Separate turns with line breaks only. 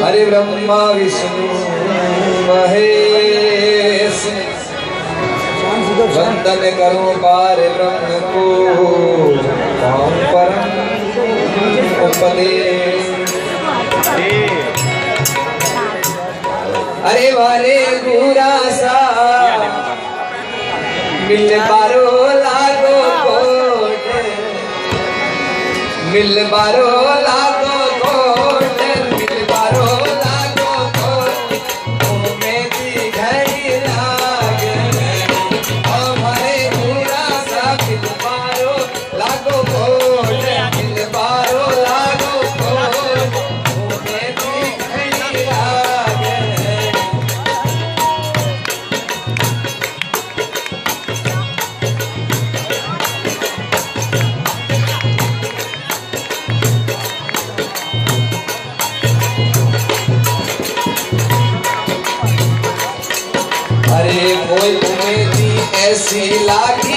हरे ब्रह्मा विष्णु महेश वंदन करो पार ब्रह्म को पाम परम उपदेश। अरे वारे पूरा सा मिल बारो लागो कोट, मिल बारो लागो कोट, मिल बारो लागो कोट, में दी घड़ी लागे हमारे पूरा सा मिल बारो लागो कोट, मिल बारो लागो कोट, में दी घड़ी लागे। अरे कोई तुम्हें दी ऐसी लागी